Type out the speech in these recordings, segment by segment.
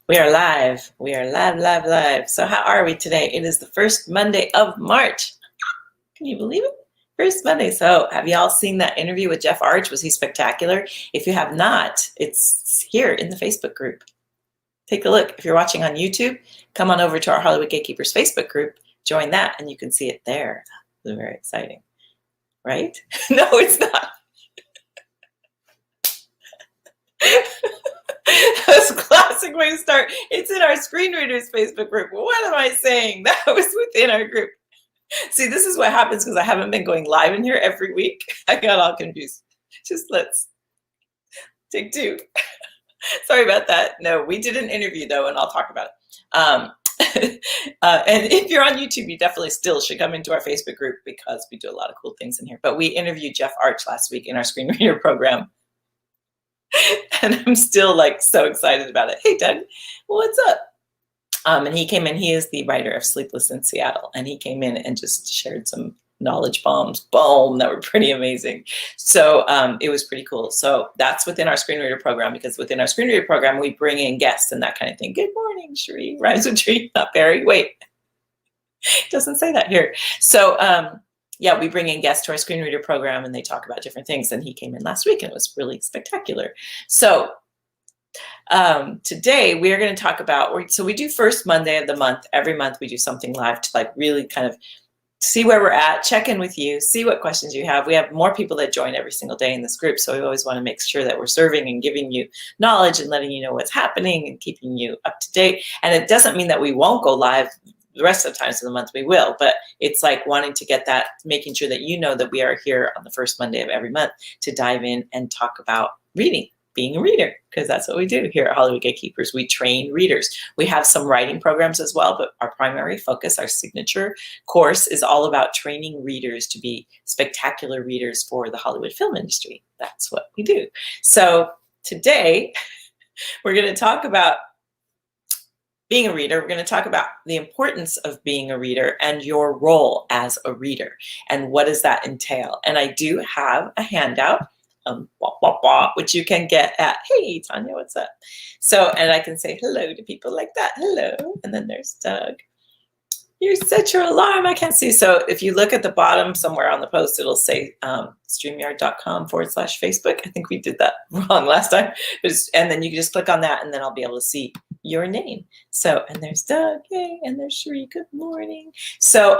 We are live. We are live, live, live. So how are we today? It is the first Monday of March. Can you believe it? First Monday. So have y'all seen that interview with Jeff Arch? Was he spectacular? If you have not, it's here in the Facebook group. Take a look. If you're watching on YouTube, come on over to our Hollywood Gatekeepers Facebook group, join that, and you can see it there. It's very exciting, right? No, it's not. That's a classic way to start. It's in our screen readers Facebook group. What am I saying? That was within our group. See, this is what happens because I haven't been going live in here every week. I got all confused. Just let's take two. Sorry about that. No, we did an interview though, and I'll talk about it. And if you're on YouTube, you definitely still should come into our Facebook group because we do a lot of cool things in here. But we interviewed Jeff Arch last week in our screen reader program. And I'm still like so excited about it. Hey, Doug, what's up? And he came in, he is the writer of Sleepless in Seattle, and he came in and just shared some knowledge bombs, boom, that were pretty amazing. So it was pretty cool. So that's within our screen reader program, because within our screen reader program, we bring in guests and that kind of thing. Good morning, Sheree. Rhymes with tree, not Barry. Wait, it doesn't say that here. So yeah, we bring in guests to our screen reader program and they talk about different things. And he came in last week and it was really spectacular. So today we are going to talk about, so we do first Monday of the month. Every month we do something live to like really kind of see where we're at, check in with you, see what questions you have. We have more people that join every single day in this group. So we always want to make sure that we're serving and giving you knowledge and letting you know what's happening and keeping you up to date. And it doesn't mean that we won't go live the rest of the times of the month. We will, but it's like wanting to get that, making sure that you know that we are here on the first Monday of every month to dive in and talk about reading, being a reader, because that's what we do here at Hollywood Gatekeepers. We train readers. We have some writing programs as well, but our primary focus, our signature course, is all about training readers to be spectacular readers for the Hollywood film industry. That's what we do. So today we're going to talk about being a reader. We're going to talk about the importance of being a reader and your role as a reader and what does that entail. And I do have a handout, which you can get at, hey, Tanya, what's up? So, and I can say hello to people like that. Hello. And then there's Doug. You set your alarm. I can't see. So if you look at the bottom somewhere on the post, it'll say streamyard.com/Facebook. I think we did that wrong last time. And then you can just click on that and then I'll be able to see your name. So, and there's Doug. Yay. And there's Sheree. Good morning. So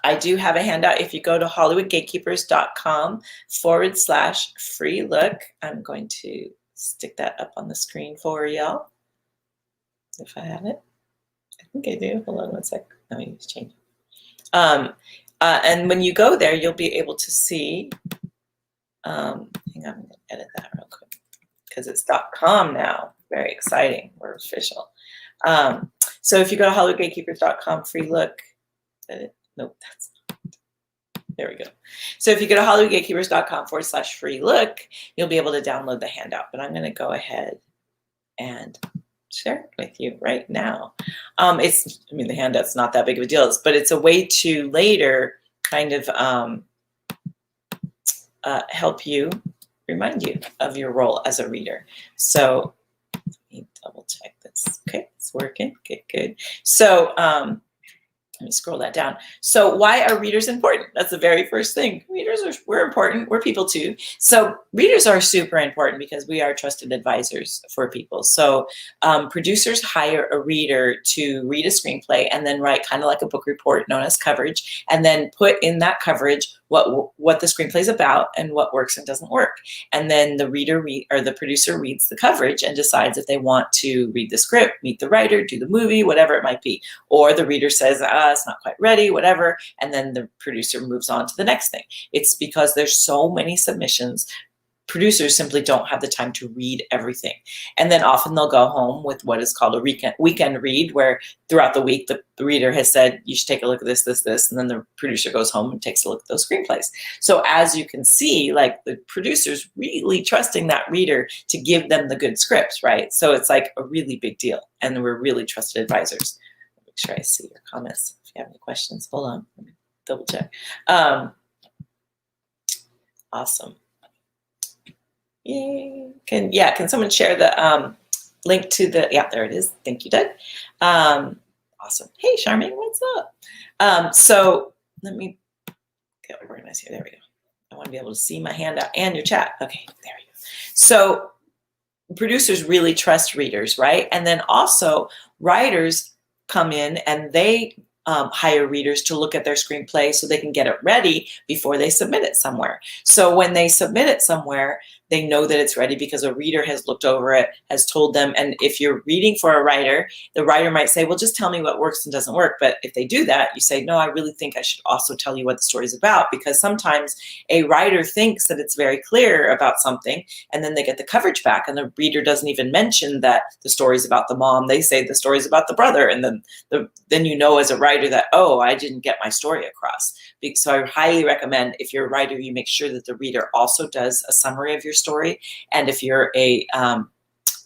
I do have a handout. If you go to hollywoodgatekeepers.com/free look, I'm going to stick that up on the screen for y'all. If I have it. I think I do. Hold on one sec. Let me just change it. And when you go there, you'll be able to see, hang on, I'm going to edit that real quick because it's .com now. Very exciting. We're official. So if you go to hollywoodgatekeepers.com, free look, nope, that's not. There we go. So if you go to hollywoodgatekeepers.com/free look, you'll be able to download the handout. But I'm going to go ahead and share it with you right now. The handout's not that big of a deal, but it's a way to later kind of help you, remind you of your role as a reader. So let me double check this. Okay, it's working. Okay, good. So let me scroll that down. So why are readers important? That's the very first thing. We're important. We're people too. So readers are super important because we are trusted advisors for people. So producers hire a reader to read a screenplay and then write kind of like a book report known as coverage, and then put in that coverage what the screenplay is about and what works and doesn't work. And then the the producer reads the coverage and decides if they want to read the script, meet the writer, do the movie, whatever it might be. Or the reader says, it's not quite ready, whatever. And then the producer moves on to the next thing. It's because there's so many submissions. Producers simply don't have the time to read everything. And then often they'll go home with what is called a weekend read, where throughout the week, the reader has said, you should take a look at this, this, this. And then the producer goes home and takes a look at those screenplays. So as you can see, like the producer's really trusting that reader to give them the good scripts, right? So it's like a really big deal. And we're really trusted advisors. Make sure I see your comments. If you have any questions, hold on, let me double check. Awesome. Yay. Can someone share the link to the, yeah, there it is. Thank you, Doug. Awesome. Hey, Charmaine, what's up? So let me get organized here. There we go. I want to be able to see my handout and your chat. Okay, there we go. So producers really trust readers, right? And then also writers come in and they hire readers to look at their screenplay so they can get it ready before they submit it somewhere. So when they submit it somewhere, they know that it's ready because a reader has looked over it, has told them. And if you're reading for a writer, the writer might say, well, just tell me what works and doesn't work. But if they do that, you say, no, I really think I should also tell you what the story is about, because sometimes a writer thinks that it's very clear about something, and then they get the coverage back and the reader doesn't even mention that the story is about the mom. They say the story is about the brother. And then you know as a writer that, oh, I didn't get my story across. So I highly recommend, if you're a writer, you make sure that the reader also does a summary of your story. And if you're a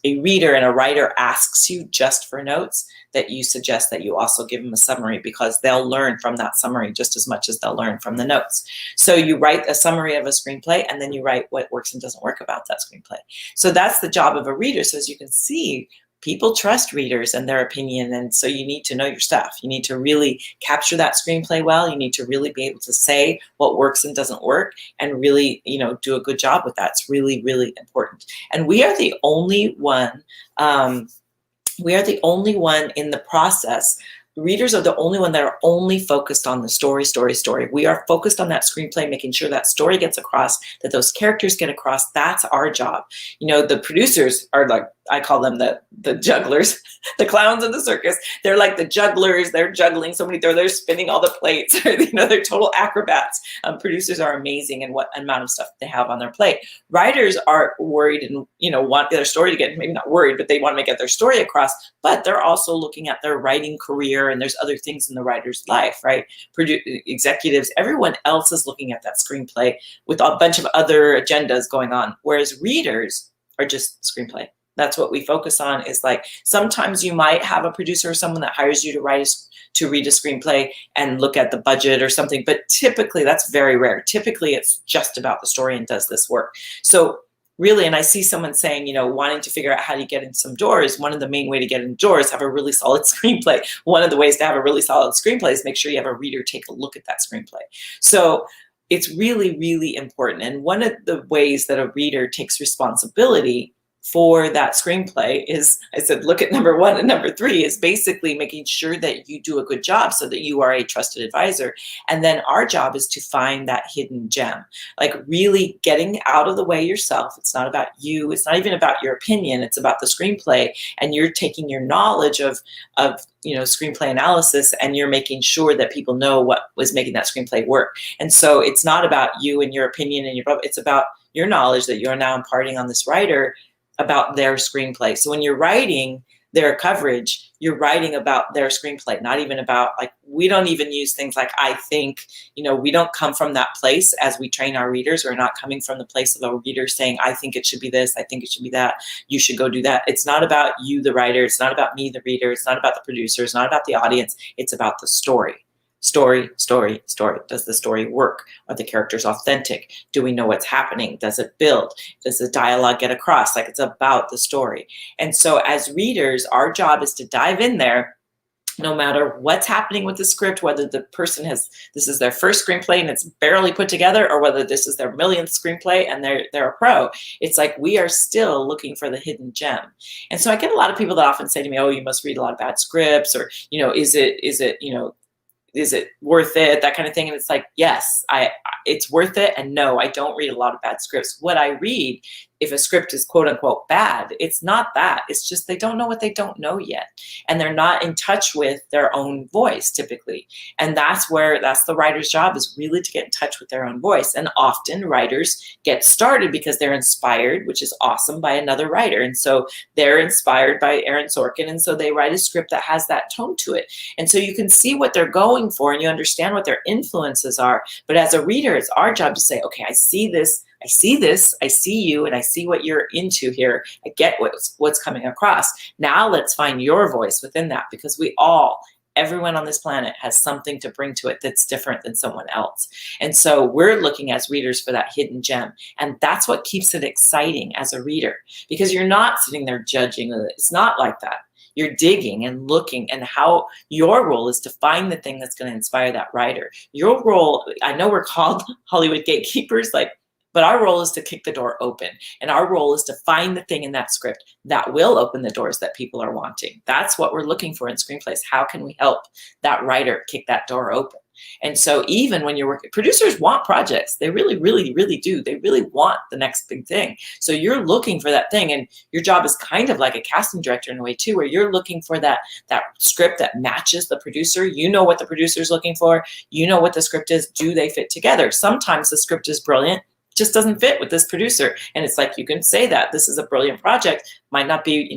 reader and a writer asks you just for notes, that you suggest that you also give them a summary, because they'll learn from that summary just as much as they'll learn from the notes. So you write a summary of a screenplay, and then you write what works and doesn't work about that screenplay. So that's the job of a reader. So as you can see, people trust readers and their opinion, and so you need to know your stuff. You need to really capture that screenplay well. You need to really be able to say what works and doesn't work, and really, do a good job with that. It's really, really important. And we are the only one. We are the only one in the process. Readers are the only one that are only focused on the story. We are focused on that screenplay, making sure that story gets across, that those characters get across. That's our job. The producers are like, I call them the jugglers, the clowns in the circus. They're like the jugglers. They're juggling so many, they're spinning all the plates. They're total acrobats. Producers are amazing in what amount of stuff they have on their plate. Writers are worried and, want their story to get, maybe not worried, but they want to get their story across, but they're also looking at their writing career, and there's other things in the writer's life, right? Executives, everyone else is looking at that screenplay with a bunch of other agendas going on, whereas readers are just screenplay. That's what we focus on. Is like, sometimes you might have a producer or someone that hires you to read a screenplay and look at the budget or something, but typically that's very rare. Typically it's just about the story and does this work. So really, and I see someone saying, wanting to figure out how to get in some doors, one of the main way to get in doors, have a really solid screenplay. One of the ways to have a really solid screenplay is make sure you have a reader take a look at that screenplay. So it's really, really important. And one of the ways that a reader takes responsibility for that screenplay is, I said, look at number 1 and number 3, is basically making sure that you do a good job so that you are a trusted advisor. And then our job is to find that hidden gem, like really getting out of the way yourself. It's not about you. It's not even about your opinion. It's about the screenplay, and you're taking your knowledge of screenplay analysis, and you're making sure that people know what was making that screenplay work. And so it's not about you and your opinion and it's about your knowledge that you're now imparting on this writer about their screenplay. So when you're writing their coverage, you're writing about their screenplay, not even about, like, we don't even use things like I think. We don't come from that place as we train our readers. We're not coming from the place of a reader saying, I think it should be this, I think it should be that, you should go do that. It's not about you, the writer. It's not about me, the reader. It's not about the producer. It's not about the audience. It's about the story. Story. Does the story work? Are the characters authentic? Do we know what's happening? Does it build? Does the dialogue get across? Like, it's about the story. And so as readers, our job is to dive in there, no matter what's happening with the script, whether the person this is their first screenplay and it's barely put together, or whether this is their millionth screenplay and they're a pro. It's like, we are still looking for the hidden gem. And so I get a lot of people that often say to me, oh, you must read a lot of bad scripts, or, is it worth it? That kind of thing. And it's like, yes, it's worth it. And no, I don't read a lot of bad scripts. What I read, if a script is quote unquote bad, it's not that. It's just they don't know what they don't know yet. And they're not in touch with their own voice typically. And that's the writer's job, is really to get in touch with their own voice. And often writers get started because they're inspired, which is awesome, by another writer. And so they're inspired by Aaron Sorkin. And so they write a script that has that tone to it. And so you can see what they're going for and you understand what their influences are. But as a reader, it's our job to say, okay, I see this, I see you, and I see what you're into here. I get what's coming across. Now let's find your voice within that, because we all, everyone on this planet has something to bring to it that's different than someone else. And so we're looking as readers for that hidden gem. And that's what keeps it exciting as a reader, because you're not sitting there judging. It's not like that. You're digging and looking, and how your role is to find the thing that's going to inspire that writer. Your role, I know we're called Hollywood gatekeepers, but our role is to kick the door open. And our role is to find the thing in that script that will open the doors that people are wanting. That's what we're looking for in screenplays. How can we help that writer kick that door open? And so even when you're working, producers want projects. They really, really, really do. They really want the next big thing. So you're looking for that thing, and your job is kind of like a casting director in a way too, where you're looking for that script that matches the producer. You know what the producer is looking for. You know what the script is. Do they fit together? Sometimes the script is brilliant, just doesn't fit with this producer. And it's like, you can say that this is a brilliant project. Might not be,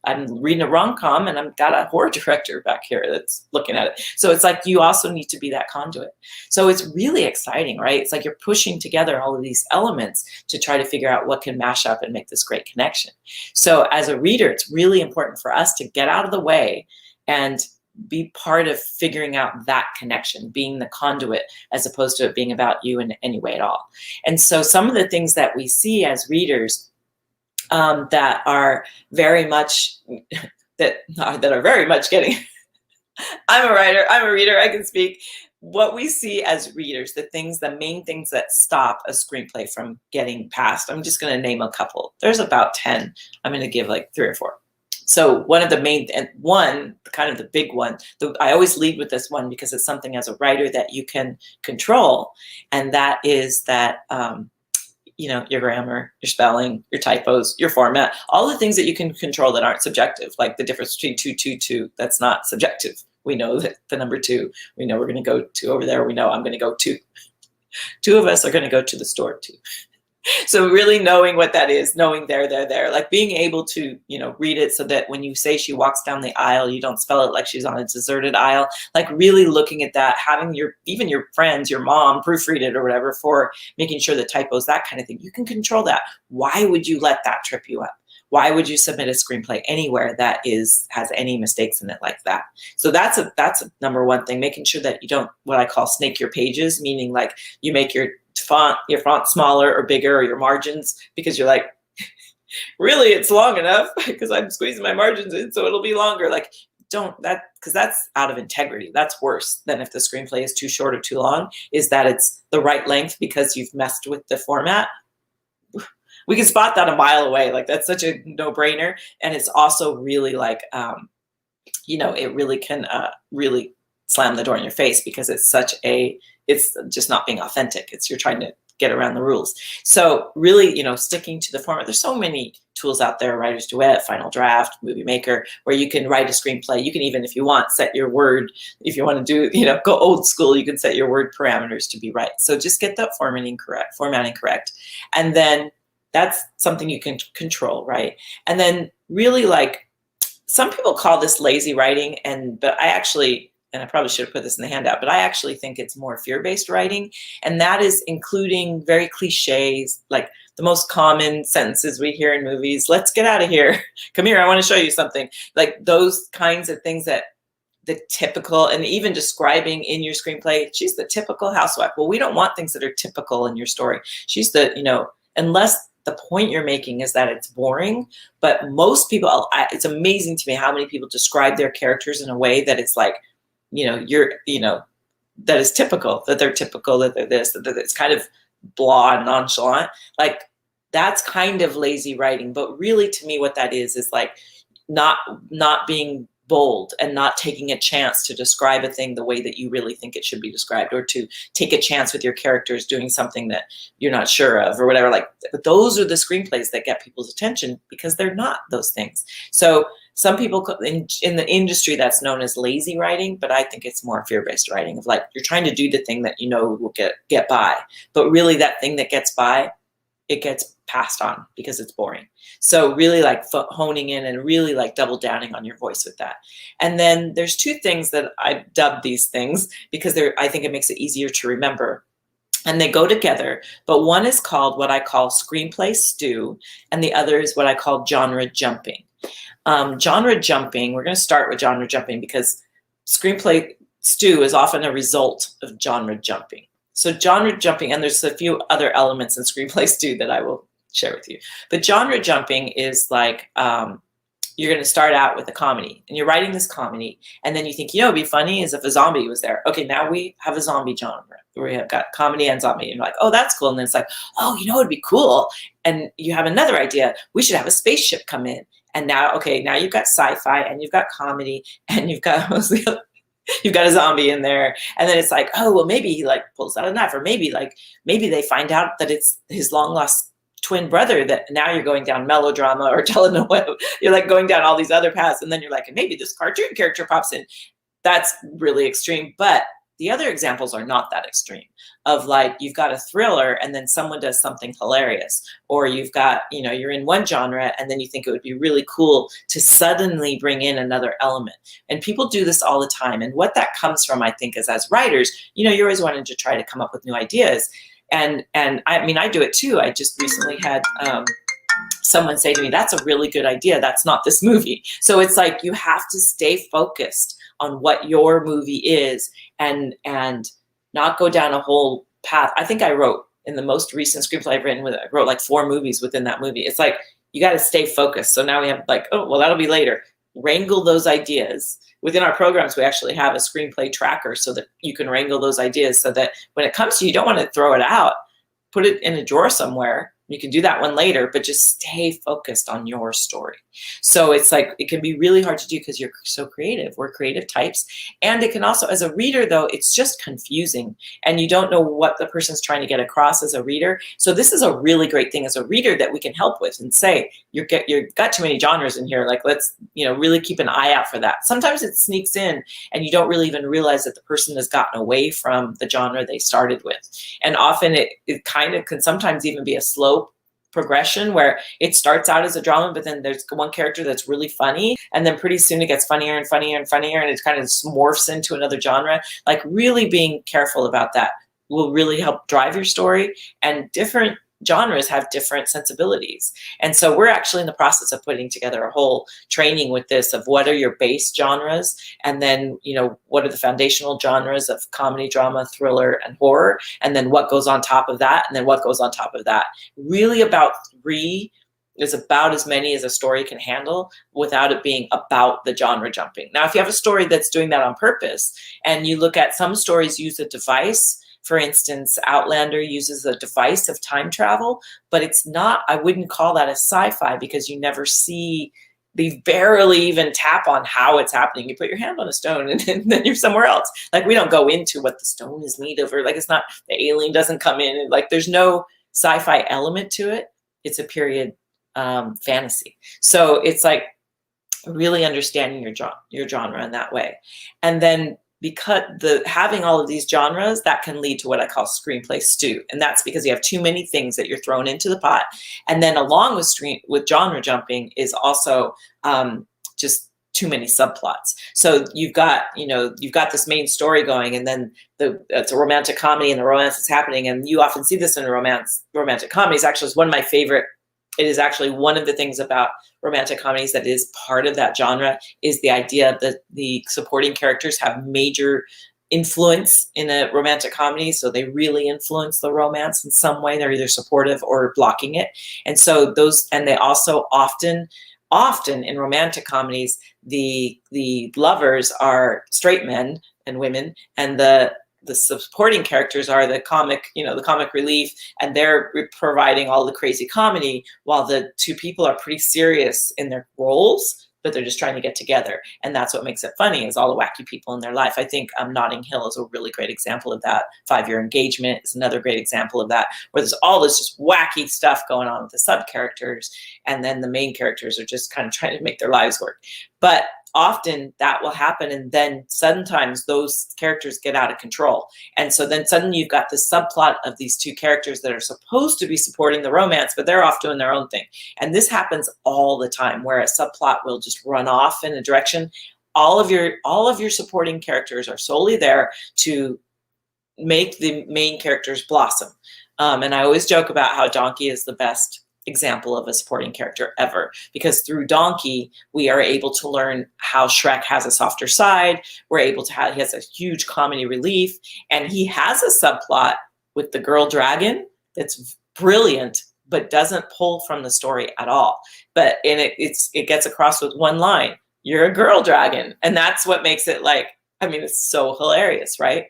I'm reading a rom-com and I've got a horror director back here that's looking at it. So it's like, you also need to be that conduit. So it's really exciting, right? It's like you're pushing together all of these elements to try to figure out what can mash up and make this great connection. So as a reader, it's really important for us to get out of the way and be part of figuring out that connection, being the conduit, as opposed to it being about you in any way at all. And so some of the things that we see as readers that are very much that are very much getting I'm a writer, I'm a reader, I can speak. What we see as readers, the main things that stop a screenplay from getting passed, I'm just going to name a couple. There's about 10. I'm going to give like 3 or 4. So one of the main, and one, kind of the big one, I always lead with this one because it's something as a writer that you can control. And that is that, your grammar, your spelling, your typos, your format, all the things that you can control that aren't subjective, like the difference between 2, 2, 2, that's not subjective. We know that the number 2, we know we're going to go 2 over there. We know I'm going to go 2. 2 of us are going to go to the store too. So really knowing what that is, knowing there, like being able to, read it so that when you say she walks down the aisle, you don't spell it like she's on a deserted aisle, like really looking at that, having even your friends, your mom proofread it or whatever for making sure the typos, that kind of thing. You can control that. Why would you let that trip you up? Why would you submit a screenplay anywhere that has any mistakes in it like that? So that's a number one thing, making sure that you don't, what I call snake your pages, meaning like you make your font smaller or bigger, or your margins, because you're like, really, it's long enough because I'm squeezing my margins in, so it'll be longer. Like, don't that, because that's out of integrity. That's worse than if the screenplay is too short or too long, is that it's the right length because you've messed with the format. We can spot that a mile away. Like, that's such a no-brainer. And it's also really like, it really can really slam the door in your face, because it's just not being authentic. You're trying to get around the rules. So really, sticking to the format. There's so many tools out there, Writer's Duet, Final Draft, Movie Maker, where you can write a screenplay. You can even, if you want, set your word. If you want to do, go old school, you can set your word parameters to be right. So just get that formatting correct. And then that's something you can control, right? And then really, like, some people call this lazy writing, but I actually, and I probably should have put this in the handout, but I actually think it's more fear-based writing. And that is including very cliches, like the most common sentences we hear in movies. Let's get out of here. Come here, I want to show you something. Like those kinds of things that the typical, and even describing in your screenplay, she's the typical housewife. Well, we don't want things that are typical in your story. She's unless the point you're making is that it's boring. But most people, it's amazing to me how many people describe their characters in a way that it's like, that is typical, that they're typical, that they're this, that it's kind of blah and nonchalant. Like, that's kind of lazy writing. But really, to me, what that is like not being bold and not taking a chance to describe a thing the way that you really think it should be described, or to take a chance with your characters doing something that you're not sure of or whatever. Like, those are the screenplays that get people's attention, because they're not those things. So some people in the industry, that's known as lazy writing, but I think it's more fear-based writing, of like, you're trying to do the thing that will get by, but really that thing that gets by, it gets passed on because it's boring. So really, like, honing in and really like double downing on your voice with that. And then there's 2 things that I've dubbed these things because I think it makes it easier to remember. And they go together, but one is called what I call screenplay stew, and the other is what I call genre jumping. Genre jumping, we're going to start with genre jumping because screenplay stew is often a result of genre jumping. So genre jumping, and there's a few other elements in screenplay stew that I will share with you. But genre jumping is like, you're going to start out with a comedy, and you're writing this comedy, and then you think, it'd be funny is if a zombie was there. Okay, now we have a zombie genre. We have got comedy and zombie, and you're like, oh, that's cool. And then it's like, oh, it'd be cool. And you have another idea. We should have a spaceship come in. And now, okay, now you've got sci-fi, and you've got comedy, and you've got you've got a zombie in there. And then it's like, oh, well, maybe he like pulls out a knife, or maybe they find out that it's his long lost twin brother, that now you're going down melodrama or telenovela. You're like going down all these other paths. And then you're like, and maybe this cartoon character pops in. That's really extreme. But the other examples are not that extreme, of like, you've got a thriller and then someone does something hilarious, or you've got, you're in one genre and then you think it would be really cool to suddenly bring in another element. And people do this all the time. And what that comes from, I think, is as writers, you're always wanting to try to come up with new ideas. And I mean, I do it too. I just recently had someone say to me, that's a really good idea. That's not this movie. So it's like, you have to stay focused on what your movie is and not go down a whole path. I think I wrote, in the most recent screenplay I've written, I wrote like 4 movies within that movie. It's like, you got to stay focused. So now we have like, oh, well, that'll be later. Wrangle those ideas. Within our programs, we actually have a screenplay tracker so that you can wrangle those ideas, so that when it comes to you don't want to throw it out, put it in a drawer somewhere. You can do that one later, but just stay focused on your story. So it's like, it can be really hard to do because you're so creative. We're creative types. And it can also, as a reader though, it's just confusing and you don't know what the person's trying to get across as a reader. So this is a really great thing as a reader that we can help with and say, you've got too many genres in here. Like, let's, really keep an eye out for that. Sometimes it sneaks in and you don't really even realize that the person has gotten away from the genre they started with. And often it kind of can sometimes even be a slow progression where it starts out as a drama, but then there's one character that's really funny, and then pretty soon it gets funnier and funnier and funnier, and it kind of morphs into another genre. Like, really being careful about that will really help drive your story. And different genres have different sensibilities. And so we're actually in the process of putting together a whole training with this of what are your base genres, and then, what are the foundational genres of comedy, drama, thriller, and horror, and then what goes on top of that, and then what goes on top of that. Really about 3 is about as many as a story can handle without it being about the genre jumping. Now, if you have a story that's doing that on purpose, and you look at some stories use a device. For instance, Outlander uses a device of time travel, but it's not, I wouldn't call that a sci-fi because you never see, they barely even tap on how it's happening. You put your hand on a stone and then you're somewhere else. Like, we don't go into what the stone is made of, or like, it's not, the alien doesn't come in, and like, there's no sci-fi element to it. It's a period fantasy. So it's like really understanding your genre in that way. And then, because having all of these genres, that can lead to what I call screenplay stew. And that's because you have too many things that you're throwing into the pot. And then along with genre jumping is also just too many subplots. So you've got this main story going, and then it's a romantic comedy and the romance is happening. And you often see this in romantic comedies. Actually, it's one of my favorite. It is actually one of the things about romantic comedies that is part of that genre, is the idea that the supporting characters have major influence in a romantic comedy. So they really influence the romance in some way. They're either supportive or blocking it. And so they also often in romantic comedies, the lovers are straight men and women, and the supporting characters are the comic relief, and they're providing all the crazy comedy, while the 2 people are pretty serious in their roles, but they're just trying to get together. And that's what makes it funny, is all the wacky people in their life. I think Notting Hill is a really great example of that. 5 Year Engagement is another great example of that, where there's all this just wacky stuff going on with the sub characters, and then the main characters are just kind of trying to make their lives work. But often that will happen, and then sometimes those characters get out of control. And so then suddenly you've got this subplot of these 2 characters that are supposed to be supporting the romance, but they're off doing their own thing. And this happens all the time, where a subplot will just run off in a direction. All of your supporting characters are solely there to make the main characters blossom. And I always joke about how Donkey is the best example of a supporting character ever, because through Donkey, we are able to learn how Shrek has a softer side. We're able to he has a huge comedy relief, and he has a subplot with the girl dragon that's brilliant, but doesn't pull from the story at all. But it gets across with one line: "You're a girl dragon," and that's what makes it like, I mean, it's so hilarious, right?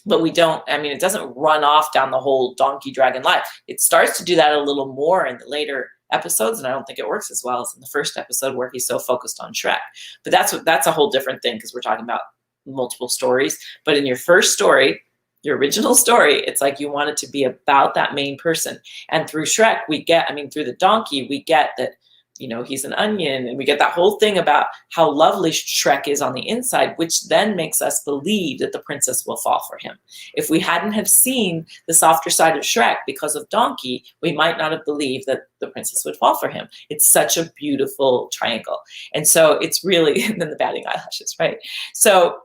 But we don't, I mean, it doesn't run off down the whole donkey dragon life. It starts to do that a little more in the later episodes, and I don't think it works as well as in the first episode where he's so focused on Shrek. But that's a whole different thing, because we're talking about multiple stories. But in your first story, your original story, it's like you want it to be about that main person. And through Shrek, we get, I mean, through the donkey, we get that, you know, he's an onion, and we get that whole thing about how lovely Shrek is on the inside, which then makes us believe that the princess will fall for him. If we hadn't have seen the softer side of Shrek because of Donkey, we might not have believed that the princess would fall for him. It's such a beautiful triangle. And so it's really, and then the batting eyelashes, right? So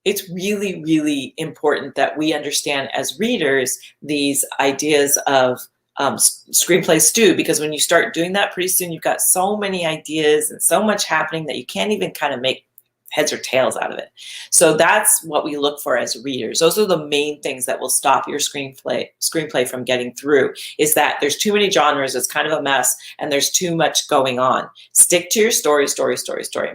it's really, really important that we understand as readers these ideas of screenplay stew, because when you start doing that, pretty soon you've got so many ideas and so much happening that you can't even kind of make heads or tails out of it. So that's what we look for as readers. Those are the main things that will stop your screenplay from getting through, is that there's too many genres, it's kind of a mess, and there's too much going on. Stick to your story,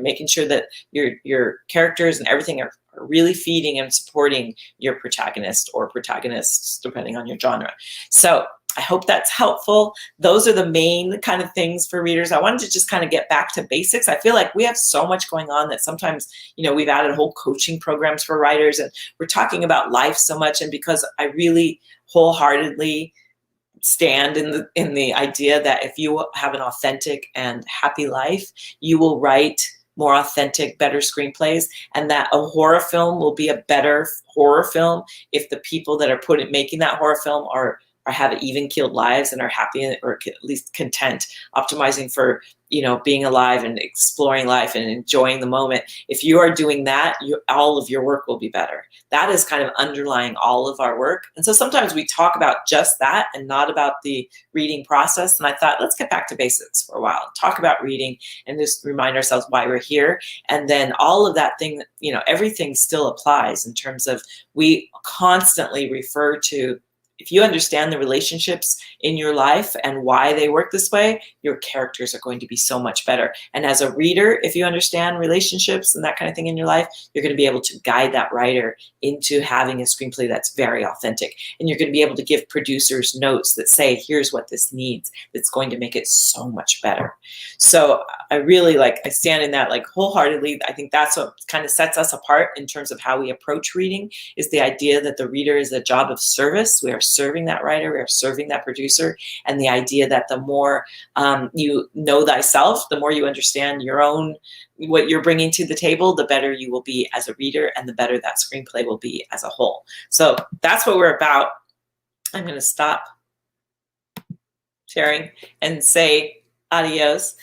making sure that your characters and everything are really feeding and supporting your protagonist or protagonists, depending on your genre. So I hope that's helpful. Those are the main kind of things for readers. I wanted to just kind of get back to basics. I feel like we have so much going on that sometimes, you know, we've added whole coaching programs for writers, and we're talking about life so much. And because I really wholeheartedly stand in the idea that if you have an authentic and happy life, you will write more authentic, better screenplays, and that a horror film will be a better horror film if the people that are making that horror film are have even-keeled lives and are happy, or at least content, optimizing for, you know, being alive and exploring life and enjoying the moment. If you are doing that, all of your work will be better. That is kind of underlying all of our work. And so sometimes we talk about just that and not about the reading process. And I thought, let's get back to basics for a while, talk about reading and just remind ourselves why we're here. And then all of that thing, you know, everything still applies in terms of, we constantly refer to, if you understand the relationships in your life and why they work this way, your characters are going to be so much better. And as a reader, if you understand relationships and that kind of thing in your life, you're going to be able to guide that writer into having a screenplay that's very authentic. And you're going to be able to give producers notes that say, here's what this needs, that's going to make it so much better. So I really I stand in that wholeheartedly. I think that's what kind of sets us apart in terms of how we approach reading, is the idea that the reader is a job of service. We are serving that writer, we are serving that producer, and the idea that the more you know thyself, the more you understand your own, what you're bringing to the table, the better you will be as a reader, and the better that screenplay will be as a whole. So that's what we're about. I'm going to stop sharing and say adios.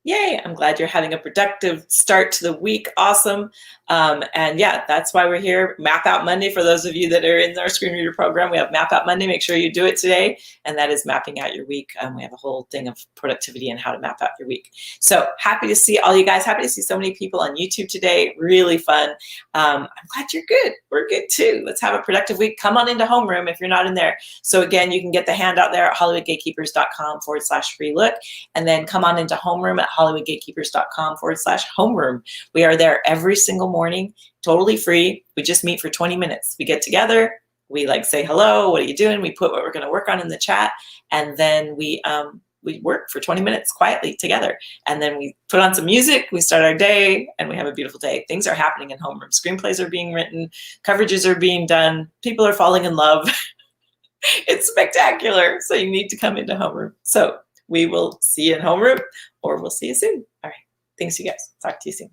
Yay, I'm glad you're having a productive start to the week. Awesome. And yeah, that's why we're here. Map Out Monday, for those of you that are in our screen reader program, we have Map Out Monday. Make sure you do it today. And that is mapping out your week. We have a whole thing of productivity and how to map out your week. So happy to see all you guys. Happy to see so many people on YouTube today. Really fun. I'm glad you're good. We're good too. Let's have a productive week. Come on into Homeroom if you're not in there. So again, you can get the handout there at hollywoodgatekeepers.com/free look. And then come on into Homeroom at hollywoodgatekeepers.com/homeroom. We are there every single morning, totally free. We just meet for 20 minutes. We get together, we say hello, what are you doing? We put what we're going to work on in the chat, and then we work for 20 minutes quietly together. And then we put on some music, we start our day, and we have a beautiful day. Things are happening in Homeroom. Screenplays are being written, coverages are being done, people are falling in love. It's spectacular. So you need to come into Homeroom. So we will see you in Homeroom, or we'll see you soon. All right. Thanks, you guys. Talk to you soon.